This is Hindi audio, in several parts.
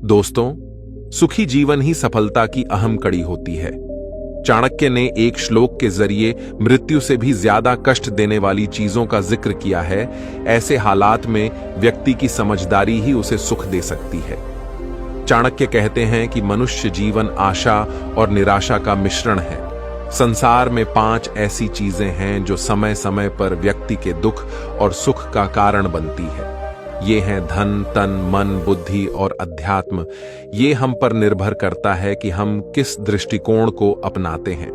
दोस्तों, सुखी जीवन ही सफलता की अहम कड़ी होती है। चाणक्य ने एक श्लोक के जरिए मृत्यु से भी ज्यादा कष्ट देने वाली चीजों का जिक्र किया है। ऐसे हालात में व्यक्ति की समझदारी ही उसे सुख दे सकती है। चाणक्य कहते हैं कि मनुष्य जीवन आशा और निराशा का मिश्रण है। संसार में 5 ऐसी चीजें हैं जो समय समय पर व्यक्ति के दुख और सुख का कारण बनती है। ये हैं धन, तन, मन, बुद्धि और अध्यात्म। ये हम पर निर्भर करता है कि हम किस दृष्टिकोण को अपनाते हैं।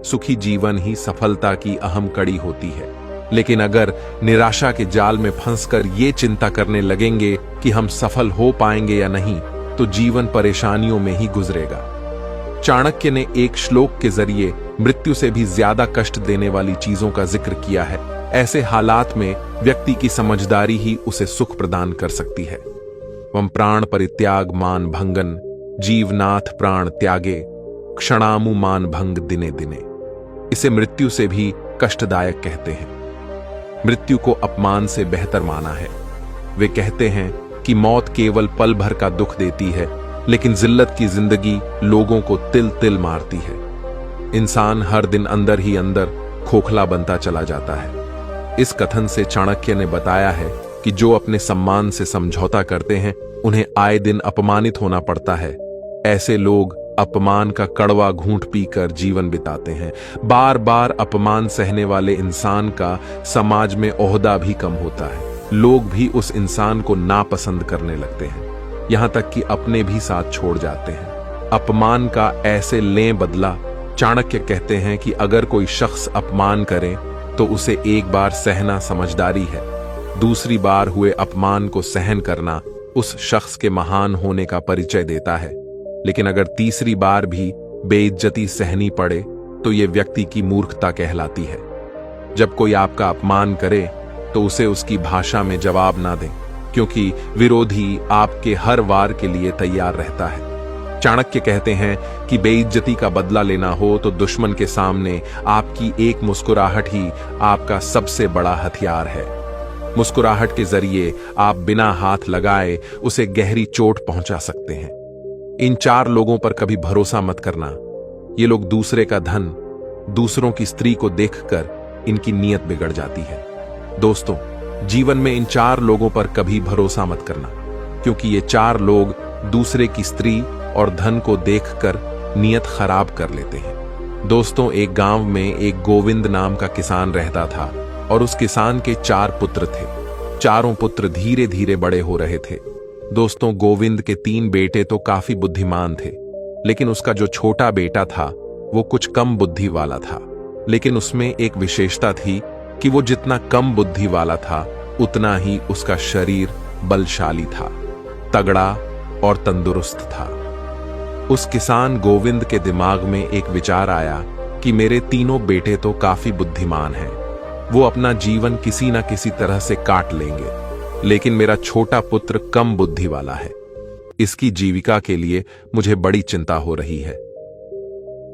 सुखी जीवन ही सफलता की अहम कड़ी होती है। लेकिन अगर निराशा के जाल में फंसकर ये चिंता करने लगेंगे कि हम सफल हो पाएंगे या नहीं, तो जीवन परेशानियों में ही गुजरेगा। चाणक्य ने एक श्लोक के जरिए मृत्यु से भी ज्यादा कष्ट देने वाली चीजों का जिक्र किया है। ऐसे हालात में व्यक्ति की समझदारी ही उसे सुख प्रदान कर सकती है। वम प्राण परित्याग मान भंगन, जीवनाथ प्राण त्यागे, क्षणामु मान भंग दिने दिने। इसे मृत्यु से भी कष्टदायक कहते हैं। मृत्यु को अपमान से बेहतर माना है। वे कहते हैं कि मौत केवल पल भर का दुख देती है, लेकिन जिल्लत की जिंदगी लोगों को तिल तिल मारती है। इंसान हर दिन अंदर ही अंदर खोखला बनता चला जाता है। इस कथन से चाणक्य ने बताया है कि जो अपने सम्मान से समझौता करते हैं, उन्हें आए दिन अपमानित होना पड़ता है। ऐसे लोग अपमान का कड़वा घूंट पीकर जीवन बिताते हैं। बार बार अपमान सहने वाले इंसान का समाज में ओहदा भी कम होता है। लोग भी उस इंसान को नापसंद करने लगते हैं, यहां तक कि अपने भी साथ छोड़ जाते हैं। अपमान का ऐसे लें बदला। चाणक्य कहते हैं कि अगर कोई शख्स अपमान करे तो उसे एक बार सहना समझदारी है। दूसरी बार हुए अपमान को सहन करना उस शख्स के महान होने का परिचय देता है। लेकिन अगर तीसरी बार भी बेइज्जती सहनी पड़े तो यह व्यक्ति की मूर्खता कहलाती है। जब कोई आपका अपमान करे तो उसे उसकी भाषा में जवाब ना दें, क्योंकि विरोधी आपके हर वार के लिए तैयार रहता है। चाणक्य कहते हैं कि बेइज्जती का बदला लेना हो तो दुश्मन के सामने आपकी एक मुस्कुराहट ही आपका सबसे बड़ा हथियार है। मुस्कुराहट के जरिए आप बिना हाथ लगाए उसे गहरी चोट पहुंचा सकते हैं। इन 4 लोगों पर कभी भरोसा मत करना। ये लोग दूसरे का धन, दूसरों की स्त्री को देखकर इनकी नीयत बिगड़ जाती है। दोस्तों, जीवन में इन 4 लोगों पर कभी भरोसा मत करना, क्योंकि ये 4 लोग दूसरे की स्त्री और धन को देखकर नीयत खराब कर लेते हैं। दोस्तों, एक गांव में एक गोविंद नाम का किसान रहता था और उस किसान के 4 पुत्र थे। चारों पुत्र धीरे धीरे बड़े हो रहे थे। दोस्तों, गोविंद के 3 बेटे तो काफी बुद्धिमान थे, लेकिन उसका जो छोटा बेटा था वो कुछ कम बुद्धि वाला था। लेकिन उसमें एक विशेषता थी कि वो जितना कम बुद्धि वाला था, उतना ही उसका शरीर बलशाली था, तगड़ा और तंदुरुस्त था। उस किसान गोविंद के दिमाग में एक विचार आया कि मेरे तीनों बेटे तो काफी बुद्धिमान हैं, वो अपना जीवन किसी न किसी तरह से काट लेंगे, लेकिन मेरा छोटा पुत्र कम बुद्धि वाला है। इसकी जीविका के लिए मुझे बड़ी चिंता हो रही है।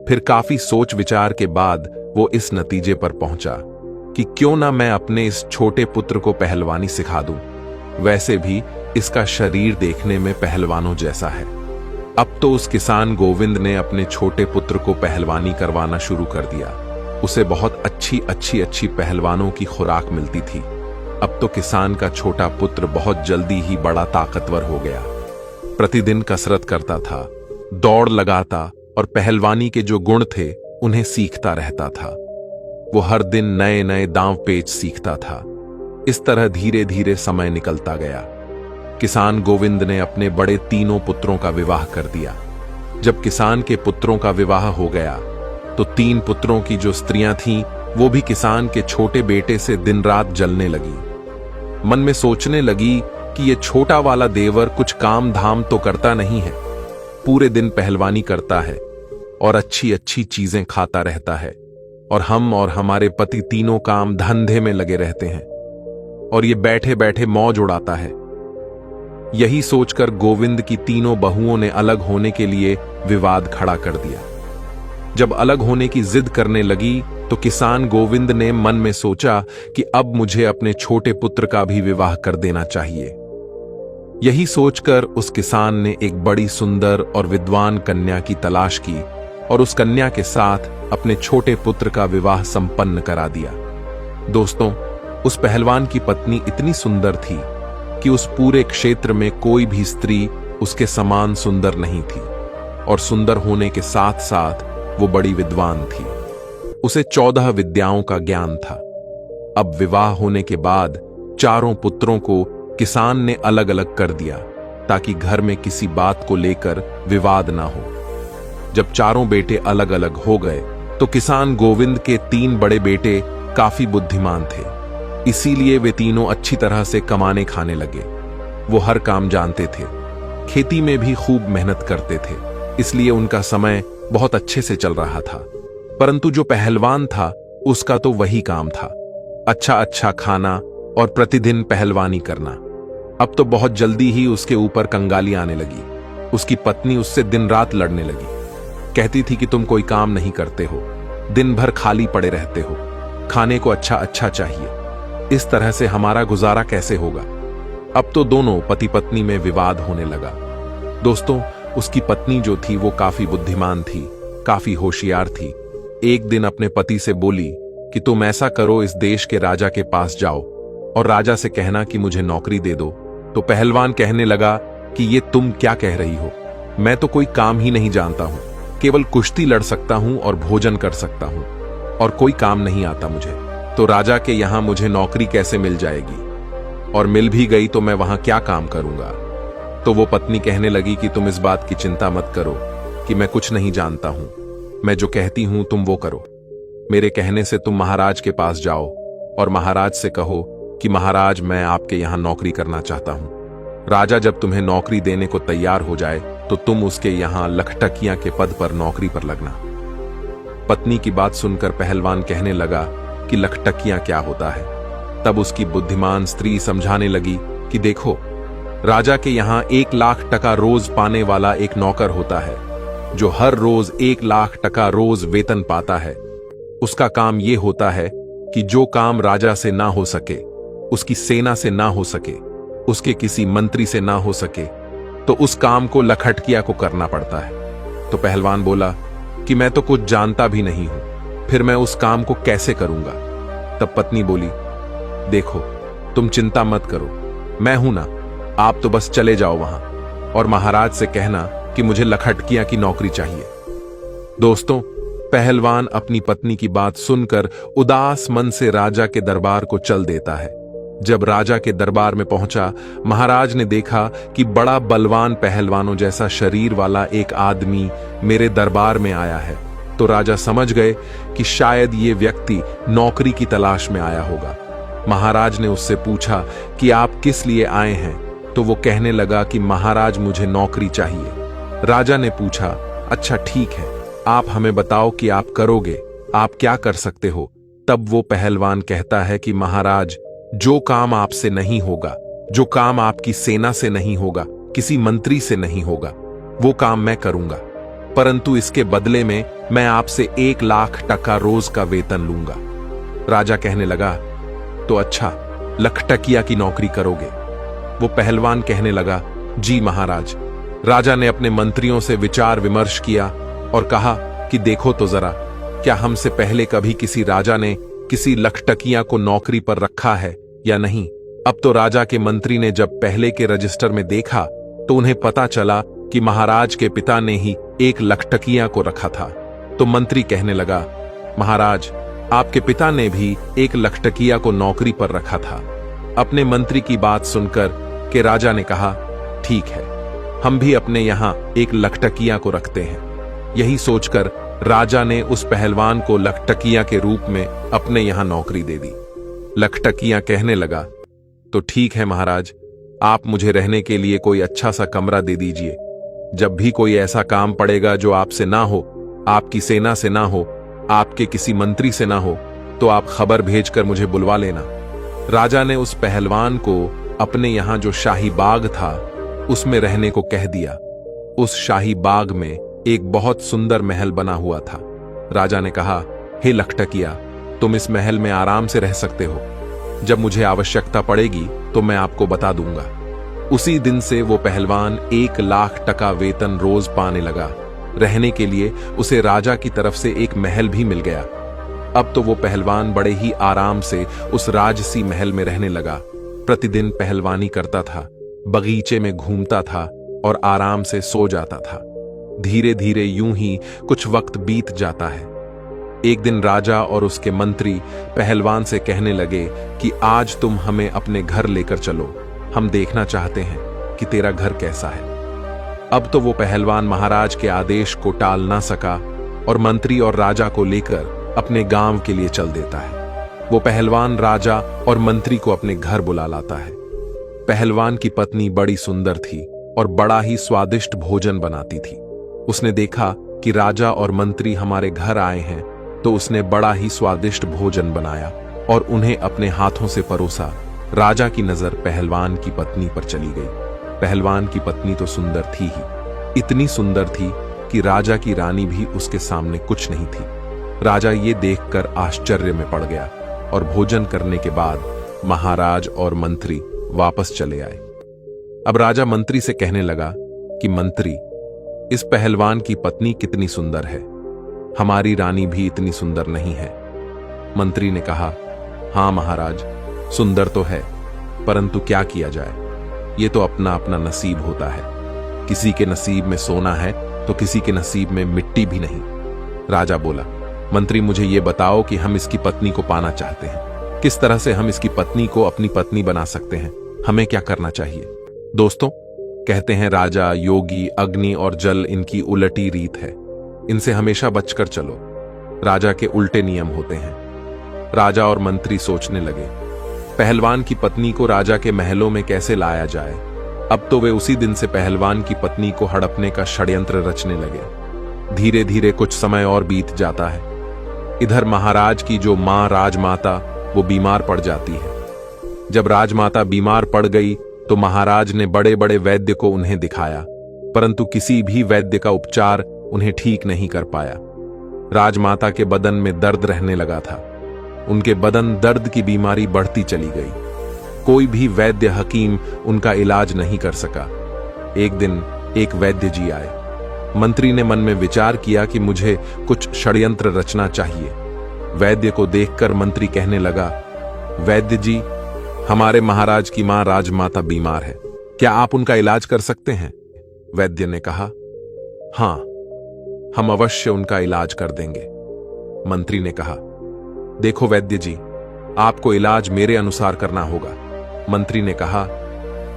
फिर काफी सोच विचार के बाद वो इस नतीजे पर पहुंचा कि क्यों ना मैं अपने इस छोटे पुत्र को पहलवानी सिखा दूं। वैसे भी इसका शरीर देखने में पहलवानों जैसा है। अब तो उस किसान गोविंद ने अपने छोटे पुत्र को पहलवानी करवाना शुरू कर दिया। उसे बहुत अच्छी पहलवानों की खुराक मिलती थी। अब तो किसान का छोटा पुत्र बहुत जल्दी ही बड़ा ताकतवर हो गया। प्रतिदिन कसरत करता था, दौड़ लगाता और पहलवानी के जो गुण थे उन्हें सीखता रहता था। वो हर दिन नए नए दांव पेच सीखता था। इस तरह धीरे धीरे समय निकलता गया। किसान गोविंद ने अपने बड़े तीनों पुत्रों का विवाह कर दिया। जब किसान के पुत्रों का विवाह हो गया तो 3 पुत्रों की जो स्त्रियां थीं, वो भी किसान के छोटे बेटे से दिन रात जलने लगी। मन में सोचने लगी कि ये छोटा वाला देवर कुछ काम धाम तो करता नहीं है, पूरे दिन पहलवानी करता है और अच्छी चीजें खाता रहता है, और हम और हमारे पति तीनों काम धंधे में लगे रहते हैं, और ये बैठे बैठे मौज उड़ाता है। यही सोचकर गोविंद की तीनों बहुओं ने अलग होने के लिए विवाद खड़ा कर दिया। जब अलग होने की जिद करने लगी तो किसान गोविंद ने मन में सोचा कि अब मुझे अपने छोटे पुत्र का भी विवाह कर देना चाहिए। यही सोचकर उस किसान ने एक बड़ी सुंदर और विद्वान कन्या की तलाश की और उस कन्या के साथ अपने छोटे पुत्र का विवाह संपन्न करा दिया। दोस्तों, उस पहलवान की पत्नी इतनी सुंदर थी कि उस पूरे क्षेत्र में कोई भी स्त्री उसके समान सुंदर नहीं थी, और सुंदर होने के साथ साथ वो बड़ी विद्वान थी। उसे 14 विद्याओं का ज्ञान था। अब विवाह होने के बाद चारों पुत्रों को किसान ने अलग अलग कर दिया ताकि घर में किसी बात को लेकर विवाद ना हो। जब चारों बेटे अलग अलग हो गए तो किसान गोविंद के 3 बड़े बेटे काफी बुद्धिमान थे, इसीलिए वे तीनों अच्छी तरह से कमाने खाने लगे। वो हर काम जानते थे, खेती में भी खूब मेहनत करते थे, इसलिए उनका समय बहुत अच्छे से चल रहा था। परंतु जो पहलवान था उसका तो वही काम था, अच्छा अच्छा खाना और प्रतिदिन पहलवानी करना। अब तो बहुत जल्दी ही उसके ऊपर कंगाली आने लगी। उसकी पत्नी उससे दिन रात लड़ने लगी, कहती थी कि तुम कोई काम नहीं करते हो, दिन भर खाली पड़े रहते हो, खाने को अच्छा अच्छा चाहिए, इस तरह से हमारा गुजारा कैसे होगा। अब तो दोनों पति पत्नी में विवाद होने लगा। दोस्तों, उसकी पत्नी जो थी वो काफी बुद्धिमान थी, काफी होशियार थी। एक दिन अपने पति से बोली कि तुम ऐसा करो, इस देश के राजा के पास जाओ और राजा से कहना कि मुझे नौकरी दे दो। तो पहलवान कहने लगा कि ये तुम क्या कह रही हो, मैं तो कोई काम ही नहीं जानता हूं, केवल कुश्ती लड़ सकता हूं और भोजन कर सकता हूं, और कोई काम नहीं आता मुझे। तो राजा के यहां मुझे नौकरी कैसे मिल जाएगी, और मिल भी गई तो मैं वहां क्या काम करूंगा। तो वो पत्नी कहने लगी कि तुम इस बात की चिंता मत करो कि मैं कुछ नहीं जानता हूं, मैं जो कहती हूं तुम वो करो। मेरे कहने से तुम महाराज के पास जाओ और महाराज से कहो कि महाराज, मैं आपके यहां नौकरी करना चाहता हूं। राजा जब तुम्हें नौकरी देने को तैयार हो जाए तो तुम उसके यहां लखटकिया के पद पर नौकरी पर लगना। पत्नी की बात सुनकर पहलवान कहने लगा कि लखटकिया क्या होता है। तब उसकी बुद्धिमान स्त्री समझाने लगी कि देखो, राजा के यहां 1 लाख टका रोज पाने वाला एक नौकर होता है, जो हर रोज 1 लाख टका रोज वेतन पाता है। उसका काम यह होता है कि जो काम राजा से ना हो सके, उसकी सेना से ना हो सके, उसके किसी मंत्री से ना हो सके, तो उस काम को लखटकिया को करना पड़ता है। तो पहलवान बोला कि मैं तो कुछ जानता भी नहीं हूं, फिर मैं उस काम को कैसे करूंगा। तब पत्नी बोली, देखो, तुम चिंता मत करो, मैं हूं ना, आप तो बस चले जाओ वहां और महाराज से कहना कि मुझे लखटकिया की नौकरी चाहिए। दोस्तों, पहलवान अपनी पत्नी की बात सुनकर उदास मन से राजा के दरबार को चल देता है। जब राजा के दरबार में पहुंचा, महाराज ने देखा कि बड़ा बलवान पहलवानों जैसा शरीर वाला एक आदमी मेरे दरबार में आया है। तो राजा समझ गए कि शायद ये व्यक्ति नौकरी की तलाश में आया होगा। महाराज ने उससे पूछा कि आप किस लिए आए हैं। तो वो कहने लगा कि महाराज, मुझे नौकरी चाहिए। राजा ने पूछा, अच्छा ठीक है, आप हमें बताओ कि आप करोगे, आप क्या कर सकते हो। तब वो पहलवान कहता है कि महाराज, जो काम आपसे नहीं होगा, जो काम आपकी सेना से नहीं होगा, किसी मंत्री से नहीं होगा, वो काम मैं करूंगा, परंतु इसके बदले में मैं आपसे 1 लाख टका रोज का वेतन लूंगा। राजा कहने लगा, तो अच्छा, लखटकिया की नौकरी करोगे। वो पहलवान कहने लगा, जी महाराज। राजा ने अपने मंत्रियों से विचार विमर्श किया और कहा कि देखो तो जरा, क्या हमसे पहले कभी किसी राजा ने किसी लखटकिया को नौकरी पर रखा है या नहीं। अब तो राजा के मंत्री ने जब पहले के रजिस्टर में देखा तो उन्हें पता चला कि महाराज के पिता ने ही एक लखटकिया को रखा था। तो मंत्री कहने लगा, महाराज, आपके पिता ने भी एक लखटकिया को नौकरी पर रखा था। अपने मंत्री की बात सुनकर के राजा ने कहा, ठीक है, हम भी अपने यहां एक लखटकिया को रखते हैं। यही सोचकर राजा ने उस पहलवान को लखटकिया के रूप में अपने यहां नौकरी दे दी। लखटकिया कहने लगा, तो ठीक है महाराज, आप मुझे रहने के लिए कोई अच्छा सा कमरा दे दीजिए। जब भी कोई ऐसा काम पड़ेगा जो आपसे ना हो, आपकी सेना से ना हो, आपके किसी मंत्री से ना हो, तो आप खबर भेजकर मुझे बुलवा लेना। राजा ने उस पहलवान को अपने यहां जो शाही बाग था उसमें रहने को कह दिया। उस शाही बाग में एक बहुत सुंदर महल बना हुआ था। राजा ने कहा, हे लखटकिया, तुम इस महल में आराम से रह सकते हो। जब मुझे आवश्यकता पड़ेगी तो मैं आपको बता दूंगा। उसी दिन से वो पहलवान 1 लाख टका वेतन रोज पाने लगा। रहने के लिए उसे राजा की तरफ से एक महल भी मिल गया। अब तो वो पहलवान बड़े ही आराम से उस राजसी महल में रहने लगा। प्रतिदिन पहलवानी करता था, बगीचे में घूमता था और आराम से सो जाता था। धीरे धीरे यूं ही कुछ वक्त बीत जाता है। एक दिन राजा और उसके मंत्री पहलवान से कहने लगे कि आज तुम हमें अपने घर लेकर चलो, हम देखना चाहते हैं कि तेरा घर कैसा है। अब तो वो पहलवान महाराज के आदेश को टाल ना सका और मंत्री और राजा को लेकर अपने गांव के लिए चल देता है। वो पहलवान राजा और मंत्री को अपने घर बुला लाता है। पहलवान की पत्नी बड़ी सुंदर थी और बड़ा ही स्वादिष्ट भोजन बनाती थी। उसने देखा कि राजा और मंत्री हमारे घर आए हैं, तो उसने बड़ा ही स्वादिष्ट भोजन बनाया और उन्हें अपने हाथों से परोसा। राजा की नजर पहलवान की पत्नी पर चली गई। पहलवान की पत्नी तो सुंदर थी ही, इतनी सुंदर थी कि राजा की रानी भी उसके सामने कुछ नहीं थी। राजा ये देखकर आश्चर्य में पड़ गया और भोजन करने के बाद महाराज और मंत्री वापस चले आए। अब राजा मंत्री से कहने लगा कि मंत्री, इस पहलवान की पत्नी कितनी सुंदर है, हमारी रानी भी इतनी सुंदर नहीं है। मंत्री ने कहा, हां महाराज, सुंदर तो है, परंतु क्या किया जाए, ये तो अपना अपना नसीब होता है। किसी के नसीब में सोना है तो किसी के नसीब में मिट्टी भी नहीं। राजा बोला, मंत्री मुझे ये बताओ कि हम इसकी पत्नी को पाना चाहते हैं, किस तरह से हम इसकी पत्नी को अपनी पत्नी बना सकते हैं, हमें क्या करना चाहिए। दोस्तों, कहते हैं राजा, योगी, अग्नि और जल इनकी उलटी रीत है, इनसे हमेशा बचकर चलो। राजा के उल्टे नियम होते हैं। राजा और मंत्री सोचने लगे, पहलवान की पत्नी को राजा के महलों में कैसे लाया जाए। अब तो वे उसी दिन से पहलवान की पत्नी को हड़पने का षड्यंत्र रचने लगे। धीरे धीरे कुछ समय और बीत जाता है। इधर महाराज की जो मां राजमाता, वो बीमार पड़ जाती है। जब राजमाता बीमार पड़ गई तो महाराज ने बड़े बड़े वैद्य को उन्हें दिखाया, परंतु किसी भी वैद्य का उपचार उन्हें ठीक नहीं कर पाया। राजमाता के बदन में दर्द रहने लगा था। उनके बदन दर्द की बीमारी बढ़ती चली गई। कोई भी वैद्य हकीम उनका इलाज नहीं कर सका। एक दिन एक वैद्य जी आए। मंत्री ने मन में विचार किया कि मुझे कुछ षड्यंत्र रचना चाहिए। वैद्य को देखकर मंत्री कहने लगा, वैद्य जी, हमारे महाराज की मां राजमाता बीमार है, क्या आप उनका इलाज कर सकते हैं। वैद्य ने कहा, हां, हम अवश्य उनका इलाज कर देंगे। मंत्री ने कहा, देखो वैद्य जी, आपको इलाज मेरे अनुसार करना होगा। मंत्री ने कहा,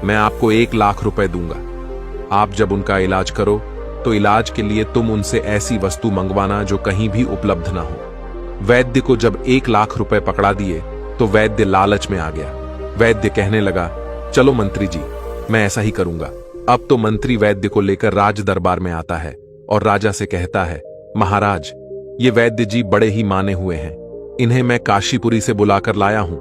मैं आपको 1 लाख रुपए दूंगा। आप जब उनका इलाज करो तो इलाज के लिए तुम उनसे ऐसी वस्तु मंगवाना जो कहीं भी उपलब्ध ना हो। वैद्य को जब 1 लाख रुपए पकड़ा दिए तो वैद्य लालच में आ गया। वैद्य कहने लगा, चलो मंत्री जी, मैं ऐसा ही करूंगा। अब तो मंत्री वैद्य को लेकर राज दरबार में आता है और राजा से कहता है, महाराज, ये वैद्य जी बड़े ही माने हुए हैं, इन्हें मैं काशीपुरी से बुलाकर लाया हूं।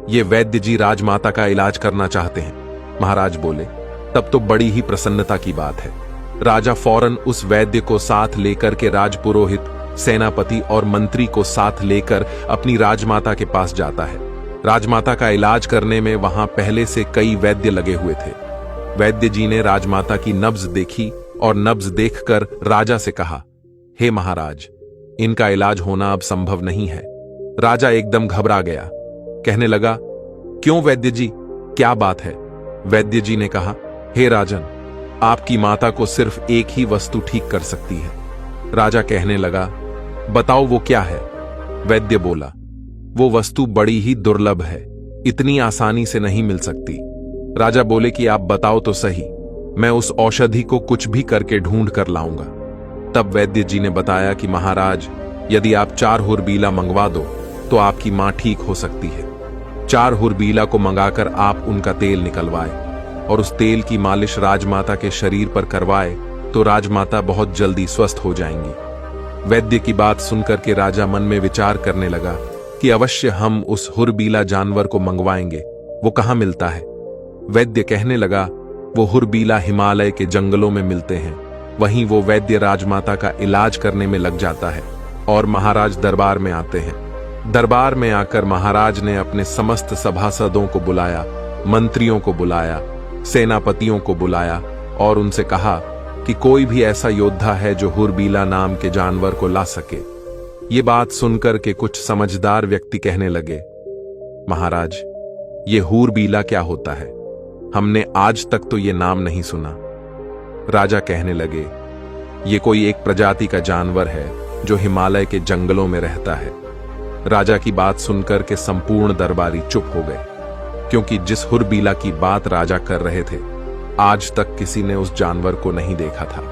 ये वैद्य जी राजमाता का इलाज करना चाहते हैं। महाराज बोले, तब तो बड़ी ही प्रसन्नता की बात है। राजा फौरन उस वैद्य को साथ लेकर के राजपुरोहित, सेनापति और मंत्री को साथ लेकर अपनी राजमाता के पास जाता है। राजमाता का इलाज करने में वहां पहले से कई वैद्य लगे हुए थे। वैद्य जी ने राजमाता की नब्ज देखी और नब्ज देखकर राजा से कहा, हे महाराज, इनका इलाज होना अब संभव नहीं है। राजा एकदम घबरा गया, कहने लगा, क्यों वैद्य जी, क्या बात है। वैद्य जी ने कहा, हे राजन, आपकी माता को सिर्फ एक ही वस्तु ठीक कर सकती है। राजा कहने लगा, बताओ वो क्या है। वैद्य बोला, वो वस्तु बड़ी ही दुर्लभ है, इतनी आसानी से नहीं मिल सकती। राजा बोले कि आप बताओ तो सही, मैं उस औषधि को कुछ भी करके ढूंढ कर लाऊंगा। तब वैद्य जी ने बताया कि महाराज, यदि आप 4 हुरबीला मंगवा दो तो आपकी मां ठीक हो सकती है। 4 हुरबीला को मंगाकर आप उनका तेल निकलवाए और उस तेल की मालिश राजमाता के शरीर पर करवाए तो राजमाता बहुत जल्दी स्वस्थ हो जाएंगी। वैद्य की बात सुनकर के राजा मन में विचार करने लगा कि अवश्य हम उस हुरबीला जानवर को मंगवाएंगे, वो कहां मिलता है। वैद्य कहने लगा, वो हुरबीला हिमालय के जंगलों में मिलते हैं। वहीं वो वैद्य राजमाता का इलाज करने में लग जाता है और महाराज दरबार में आते हैं। दरबार में आकर महाराज ने अपने समस्त सभासदों को बुलाया, मंत्रियों को बुलाया सेनापतियों को बुलाया और उनसे कहा कि कोई भी ऐसा योद्धा है जो हुरबीला नाम के जानवर को ला सके। ये बात सुनकर के कुछ समझदार व्यक्ति कहने लगे, महाराज, ये हुरबीला क्या होता है? हमने आज तक तो ये नाम नहीं सुना। राजा कहने लगे, ये कोई एक प्रजाति का जानवर है जो हिमालय के जंगलों में रहता है। राजा की बात सुनकर के संपूर्ण दरबारी चुप हो गए, क्योंकि जिस हुरबीला की बात राजा कर रहे थे, आज तक किसी ने उस जानवर को नहीं देखा था।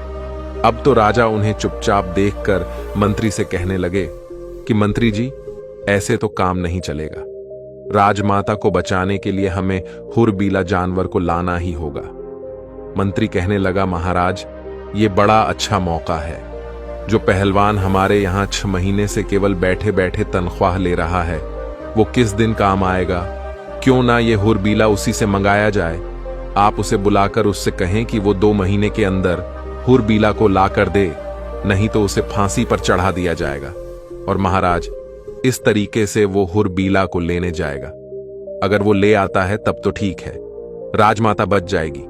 अब तो राजा उन्हें चुपचाप देखकर मंत्री से कहने लगे कि मंत्री जी, ऐसे तो काम नहीं चलेगा। राजमाता को बचाने के लिए हमें हुरबीला जानवर को लाना ही होगा। मंत्री कहने लगा, महाराज, ये बड़ा अच्छा मौका है। जो पहलवान हमारे यहां 6 महीने से केवल बैठे बैठे तनख्वाह ले रहा है, वो किस दिन काम आएगा? क्यों ना ये हुरबीला उसी से मंगाया जाए। आप उसे बुलाकर उससे कहें कि वो 2 महीने के अंदर हुरबीला को ला कर दे, नहीं तो उसे फांसी पर चढ़ा दिया जाएगा। और महाराज, इस तरीके से वो हुरबीला को लेने जाएगा। अगर वो ले आता है तब तो ठीक है, राजमाता बच जाएगी।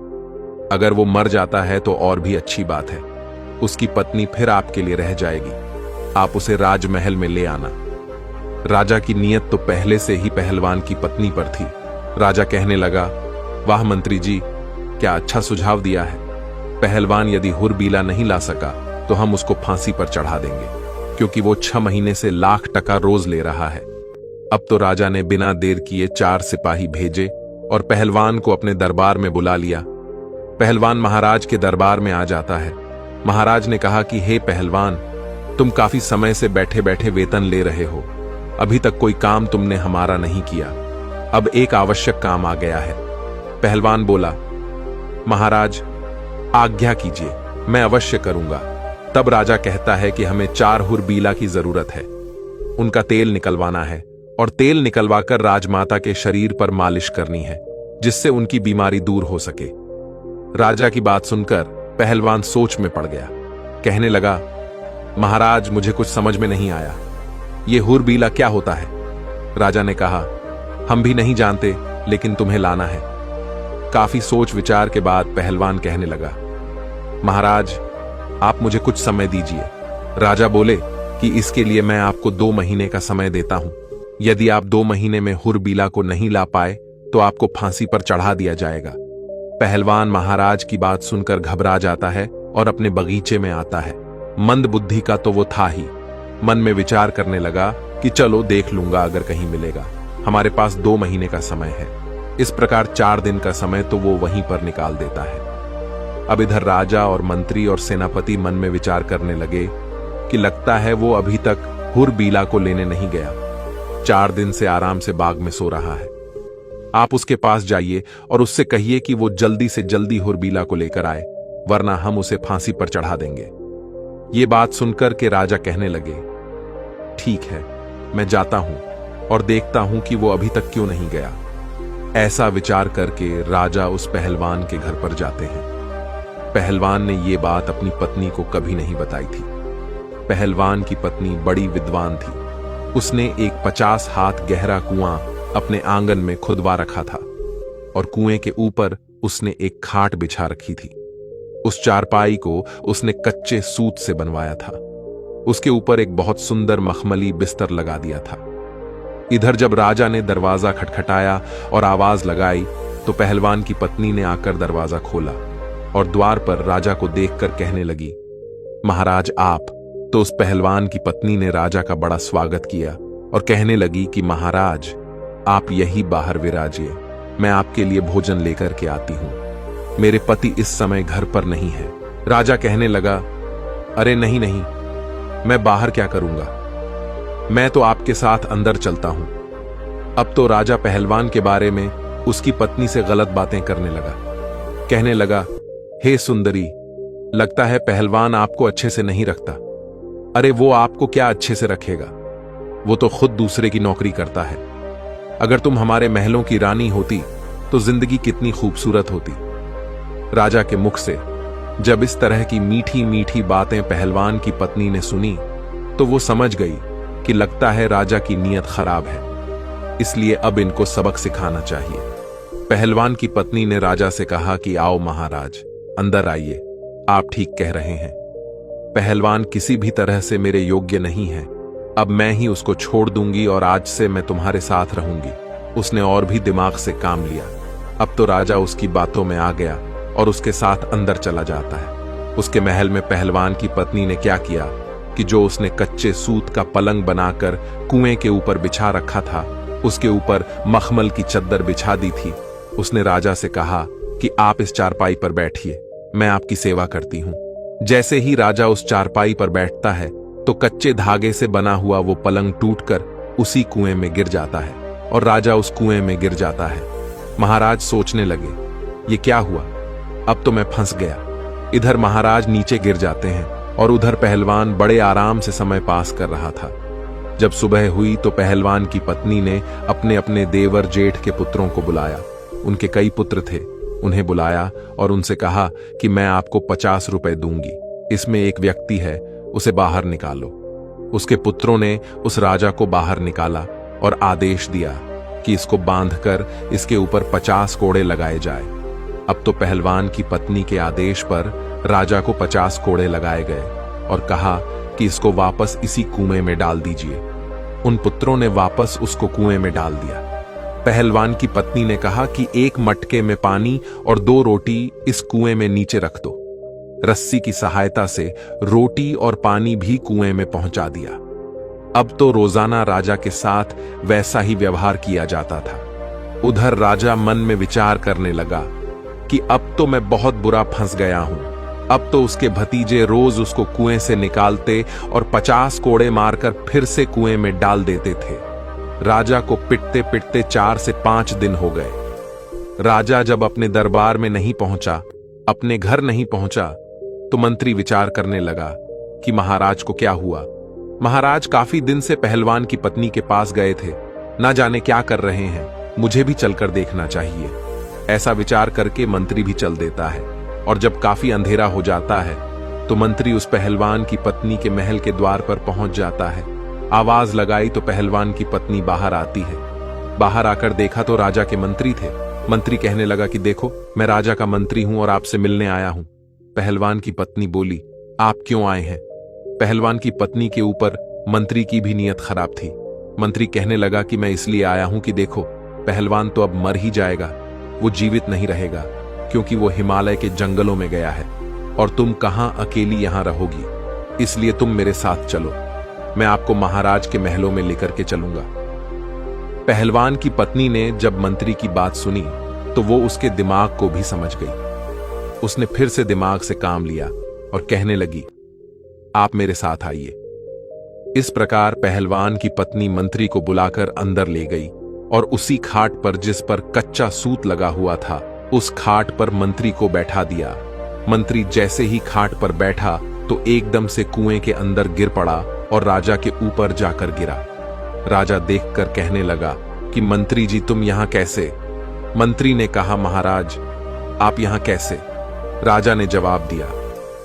अगर वो मर जाता है तो और भी अच्छी बात है, उसकी पत्नी फिर आपके लिए रह जाएगी। आप उसे राजमहल में ले आना। राजा की नीयत तो पहले से ही पहलवान की पत्नी पर थी। राजा कहने लगा, वाह मंत्री जी, क्या अच्छा सुझाव दिया है। पहलवान यदि हुरबीला नहीं ला सका तो हम उसको फांसी पर चढ़ा देंगे, क्योंकि वो 6 महीने से लाख टका रोज ले रहा है। अब तो राजा ने बिना देर किए 4 सिपाही भेजे और पहलवान को अपने दरबार में बुला लिया। पहलवान महाराज के दरबार में आ जाता है। महाराज ने कहा कि हे पहलवान, तुम काफी समय से बैठे बैठे वेतन ले रहे हो, अभी तक कोई काम तुमने हमारा नहीं किया। अब एक आवश्यक काम आ गया है। पहलवान बोला, महाराज, आज्ञा कीजिए, मैं अवश्य करूंगा। तब राजा कहता है कि हमें 4 हुरबीला की जरूरत है। उनका तेल निकलवाना है और तेल निकलवाकर राजमाता के शरीर पर मालिश करनी है, जिससे उनकी बीमारी दूर हो सके। राजा की बात सुनकर पहलवान सोच में पड़ गया। कहने लगा, महाराज, मुझे कुछ समझ में नहीं आया, ये हुरबीला क्या होता है? राजा ने कहा, हम भी नहीं जानते, लेकिन तुम्हें लाना है। काफी सोच विचार के बाद पहलवान कहने लगा, महाराज, आप मुझे कुछ समय दीजिए। राजा बोले कि इसके लिए मैं आपको 2 महीने का समय देता हूं। यदि आप 2 महीने में हुरबीला को नहीं ला पाए तो आपको फांसी पर चढ़ा दिया जाएगा। पहलवान महाराज की बात सुनकर घबरा जाता है और अपने बगीचे में आता है। मंद बुद्धि का तो वो था ही। मन में विचार करने लगा कि चलो देख लूंगा, अगर कहीं मिलेगा। हमारे पास 2 महीने का समय है। इस प्रकार 4 दिन का समय तो वो वहीं पर निकाल देता है। अब इधर राजा और मंत्री और सेनापति मन में विचार करने लगे कि लगता है वो अभी तक हुरबीला को लेने नहीं गया। 4 दिन से आराम से बाग में सो रहा है। आप उसके पास जाइए और उससे कहिए कि वो जल्दी से जल्दी हुरबीला को लेकर आए, वरना हम उसे फांसी पर चढ़ा देंगे। ये बात सुनकर के राजा कहने लगे, ठीक है, मैं जाता हूं और देखता हूं कि वो अभी तक क्यों नहीं गया। ऐसा विचार करके राजा उस पहलवान के घर पर जाते हैं। पहलवान ने ये बात अपनी पत्नी को कभी नहीं बताई थी। पहलवान की पत्नी बड़ी विद्वान थी। उसने एक 50 हाथ गहरा कुआं अपने आंगन में खुदवा रखा था और कुएं के ऊपर उसने एक खाट बिछा रखी थी। उस चारपाई को उसने कच्चे सूत से बनवाया था। उसके ऊपर एक बहुत सुंदर मखमली बिस्तर लगा दिया था। इधर जब राजा ने दरवाजा खटखटाया और आवाज लगाई तो पहलवान की पत्नी ने आकर दरवाजा खोला और द्वार पर राजा को देखकर कहने लगी, महाराज आप। तो उस पहलवान की पत्नी ने राजा का बड़ा स्वागत किया और कहने लगी कि महाराज, आप यही बाहर विराजिए, मैं आपके लिए भोजन लेकर के आती हूं। मेरे पति इस समय घर पर नहीं है। राजा कहने लगा, अरे नहीं नहीं, मैं बाहर क्या करूंगा, मैं तो आपके साथ अंदर चलता हूं। अब तो राजा पहलवान के बारे में उसकी पत्नी से गलत बातें करने लगा। कहने लगा, हे सुंदरी, लगता है पहलवान आपको अच्छे से नहीं रखता। अरे वो आपको क्या अच्छे से रखेगा, वो तो खुद दूसरे की नौकरी करता है। अगर तुम हमारे महलों की रानी होती तो जिंदगी कितनी खूबसूरत होती। राजा के मुख से जब इस तरह की मीठी मीठी बातें पहलवान की पत्नी ने सुनी तो वो समझ गई कि लगता है राजा की नीयत खराब है, इसलिए अब इनको सबक सिखाना चाहिए। पहलवान की पत्नी ने राजा से कहा कि आओ महाराज, अंदर आइए, आप ठीक कह रहे हैं। पहलवान किसी भी तरह से मेरे योग्य नहीं है। अब मैं ही उसको छोड़ दूंगी और आज से मैं तुम्हारे साथ रहूंगी। उसने और भी दिमाग से काम लिया। अब तो राजा उसकी बातों में आ गया और उसके साथ अंदर चला जाता है। उसके महल में पहलवान की पत्नी ने क्या किया कि जो उसने कच्चे सूत का पलंग बनाकर कुएं के ऊपर बिछा रखा था, उसके ऊपर मखमल की चद्दर बिछा दी थी। उसने राजा से कहा कि आप इस चारपाई पर बैठिए, मैं आपकी सेवा करती हूं। जैसे ही राजा उस चारपाई पर बैठता है तो कच्चे धागे से बना हुआ वो पलंग टूटकर उसी कुएं में गिर जाता है और राजा उस कुएं में गिर जाता है। महाराज सोचने लगे, ये क्या हुआ? अब तो मैं फंस गया। इधर महाराज नीचे गिर जाते हैं और उधर पहलवान बड़े आराम से समय पास कर रहा था। जब सुबह हुई तो पहलवान की पत्नी ने अपने अपने देवर जेठ के पुत्रों को बुलाया। उनके कई पुत्र थे। उन्हें बुलाया और उनसे कहा कि मैं आपको 50 रुपए दूंगी, इसमें एक व्यक्ति है, उसे बाहर निकालो। उसके पुत्रों ने उस राजा को बाहर निकाला और आदेश दिया कि इसको बांधकर इसके ऊपर 50 कोड़े लगाए जाए। अब तो पहलवान की पत्नी के आदेश पर राजा को 50 कोड़े लगाए गए और कहा कि इसको वापस इसी कुएं में डाल दीजिए। उन पुत्रों ने वापस उसको कुएं में डाल दिया। पहलवान की पत्नी ने कहा कि एक मटके में पानी और 2 रोटी इस कुएं में नीचे रख दो। रस्सी की सहायता से रोटी और पानी भी कुएं में पहुंचा दिया। अब तो रोजाना राजा के साथ वैसा ही व्यवहार किया जाता था। उधर राजा मन में विचार करने लगा कि अब तो मैं बहुत बुरा फंस गया हूं। अब तो उसके भतीजे रोज उसको कुएं से निकालते और 50 कोड़े मारकर फिर से कुएं में डाल देते थे। राजा को पिटते पिटते 4 से 5 दिन हो गए। राजा जब अपने दरबार में नहीं पहुंचा, अपने घर नहीं पहुंचा, तो मंत्री विचार करने लगा कि महाराज को क्या हुआ। महाराज काफी दिन से पहलवान की पत्नी के पास गए थे, ना जाने क्या कर रहे हैं, मुझे भी चलकर देखना चाहिए। ऐसा विचार करके मंत्री भी चल देता है और जब काफी अंधेरा हो जाता है तो मंत्री उस पहलवान की पत्नी के महल के द्वार पर पहुंच जाता है। आवाज लगाई तो पहलवान की पत्नी बाहर आती है। बाहर आकर देखा तो राजा के मंत्री थे। मंत्री कहने लगा कि देखो, मैं राजा का मंत्री हूं और आपसे मिलने आया हूं। पहलवान की पत्नी बोली, आप क्यों आए हैं? पहलवान की पत्नी के ऊपर मंत्री की भी नीयत खराब थी। मंत्री कहने लगा कि मैं इसलिए आया हूं कि देखो, पहलवान तो अब मर ही जाएगा, वो जीवित नहीं रहेगा क्योंकि वो हिमालय के जंगलों में गया है और तुम कहां अकेली यहां रहोगी। इसलिए तुम मेरे साथ चलो, मैं आपको महाराज के महलों में लेकर के चलूंगा। पहलवान की पत्नी ने जब मंत्री की बात सुनी तो वो उसके दिमाग को भी समझ गई। उसने फिर से दिमाग से काम लिया और कहने लगी, आप मेरे साथ आइए। इस प्रकार पहलवान की पत्नी मंत्री को बुलाकर अंदर ले गई और उसी खाट पर जिस पर कच्चा सूत लगा हुआ था, उस खाट पर मंत्री को बैठा दिया। मंत्री जैसे ही खाट पर बैठा तो एकदम से कुएं के अंदर गिर पड़ा और राजा के ऊपर जाकर गिरा। राजा देखकर कहने लगा कि मंत्री जी, तुम यहां कैसे? मंत्री ने कहा, महाराज आप यहां कैसे? राजा ने जवाब दिया,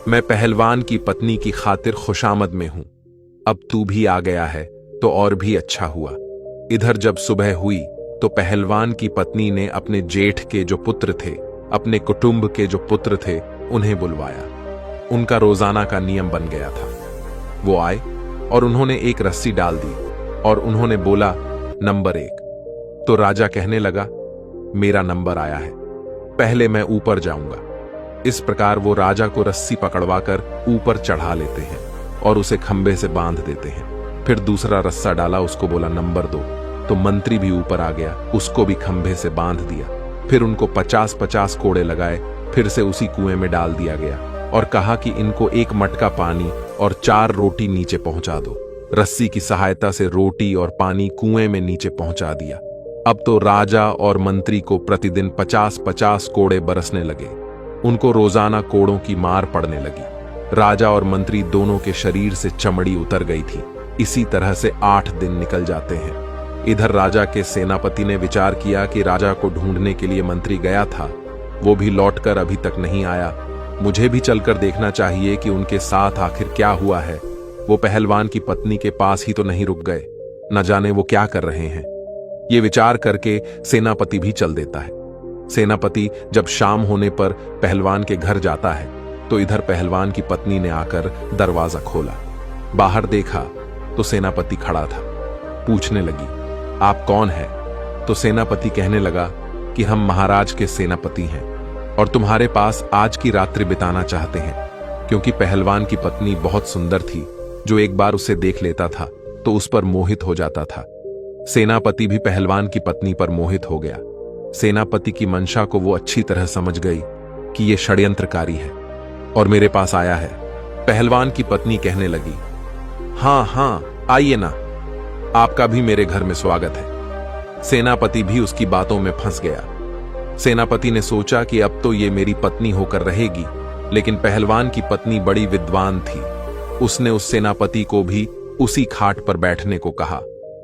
मैं पहलवान की पत्नी की खातिर खुशामद में हूं। अब तू भी आ गया है तो और भी अच्छा हुआ। इधर जब सुबह हुई तो पहलवान की पत्नी ने अपने जेठ के जो पुत्र थे, अपने कुटुंब के जो पुत्र थे, उन्हें बुलवाया। उनका रोजाना का नियम बन गया था। वो आए और उन्होंने एक रस्सी डाल दी और उन्होंने बोला, नंबर 1। तो राजा कहने लगा, मेरा नंबर आया है, पहले मैं ऊपर जाऊंगा। इस प्रकार वो राजा को रस्सी पकड़वाकर ऊपर चढ़ा लेते हैं और उसे खंबे से बांध देते हैं। फिर दूसरा रस्सा डाला, उसको बोला नंबर 2। तो मंत्री भी ऊपर आ गया, उसको भी खंबे से बांध दिया। फिर उनको 50-50 कोड़े लगाए, फिर से उसी कुएं में डाल दिया गया और कहा कि इनको एक मटका पानी और 4 रोटी नीचे पहुंचा दो। रस्सी की सहायता से रोटी और पानी कुएं में नीचे पहुंचा दिया। अब तो राजा और मंत्री को प्रतिदिन 50-50 कोड़े बरसने लगे। उनको रोजाना कोड़ों की मार पड़ने लगी। राजा और मंत्री दोनों के शरीर से चमड़ी उतर गई थी। इसी तरह से 8 दिन निकल जाते हैं। इधर राजा के सेनापति ने विचार किया कि राजा को ढूंढने के लिए मंत्री गया था, वो भी लौटकर अभी तक नहीं आया। मुझे भी चलकर देखना चाहिए कि उनके साथ आखिर क्या हुआ है। वो पहलवान की पत्नी के पास ही तो नहीं रुक गए, न जाने वो क्या कर रहे हैं। ये विचार करके सेनापति भी चल देता है। सेनापति जब शाम होने पर पहलवान के घर जाता है तो इधर पहलवान की पत्नी ने आकर दरवाजा खोला। बाहर देखा तो सेनापति खड़ा था। पूछने लगी, आप कौन है? तो सेनापति कहने लगा कि हम महाराज के सेनापति हैं और तुम्हारे पास आज की रात्रि बिताना चाहते हैं, क्योंकि पहलवान की पत्नी बहुत सुंदर थी। जो एक बार उसे देख लेता था तो उस पर मोहित हो जाता था। सेनापति भी पहलवान की पत्नी पर मोहित हो गया। सेनापति की मंशा को वो अच्छी तरह समझ गई कि ये षड्यंत्रकारी है और मेरे पास आया है। पहलवान की पत्नी कहने लगी, हाँ हाँ आइए ना, आपका भी मेरे घर में स्वागत है। सेनापति भी उसकी बातों में फंस गया। सेनापति ने सोचा कि अब तो ये मेरी पत्नी होकर रहेगी, लेकिन पहलवान की पत्नी बड़ी विद्वान थी। उसने उस सेनापति को भी उसी खाट पर बैठने को कहा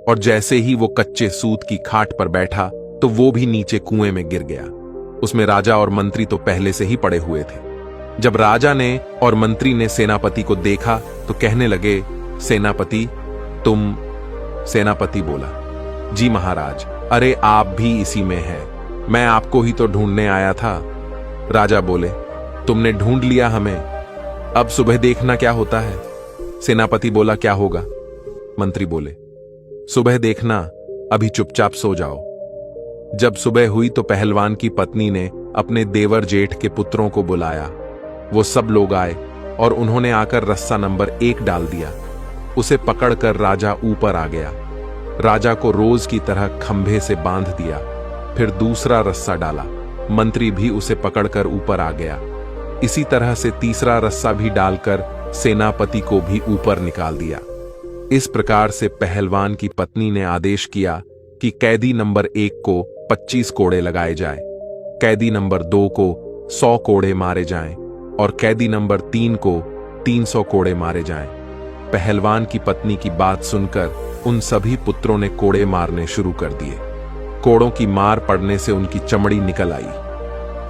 और जैसे ही वो कच्चे सूत की खाट पर बैठा तो वो भी नीचे कुएं में गिर गया। उसमें राजा और मंत्री तो पहले से ही पड़े हुए थे। जब राजा ने और मंत्री ने सेनापति को देखा तो कहने लगे, सेनापति तुम? सेनापति बोला, जी महाराज, अरे आप भी इसी में हैं, मैं आपको ही तो ढूंढने आया था। राजा बोले, तुमने ढूंढ लिया हमें, अब सुबह देखना क्या होता है। सेनापति बोला, क्या होगा? मंत्री बोले, सुबह देखना, अभी चुपचाप सो जाओ। जब सुबह हुई तो पहलवान की पत्नी ने अपने देवर जेठ के पुत्रों को बुलाया। वो सब लोग आए और उन्होंने आकर रस्सा नंबर 1 डाल दिया। उसे पकड़कर राजा ऊपर आ गया। राजा को रोज की तरह खंभे से बांध दिया। फिर दूसरा रस्सा डाला। मंत्री भी उसे पकड़कर ऊपर आ गया। इसी तरह से तीसरा रस्सा भी डालकर सेनापति को भी ऊपर निकाल दिया। इस प्रकार से पहलवान की पत्नी ने आदेश किया कि कैदी नंबर 1 को 25 कोड़े लगाए जाएं, कैदी नंबर 2 को 100 कोड़े मारे जाएं और कैदी नंबर 3 को 300 कोड़े मारे जाएं। पहलवान की पत्नी की बात सुनकर उन सभी पुत्रों ने कोड़े मारने शुरू कर दिए। कोड़ों की मार पड़ने से उनकी चमड़ी निकल आई।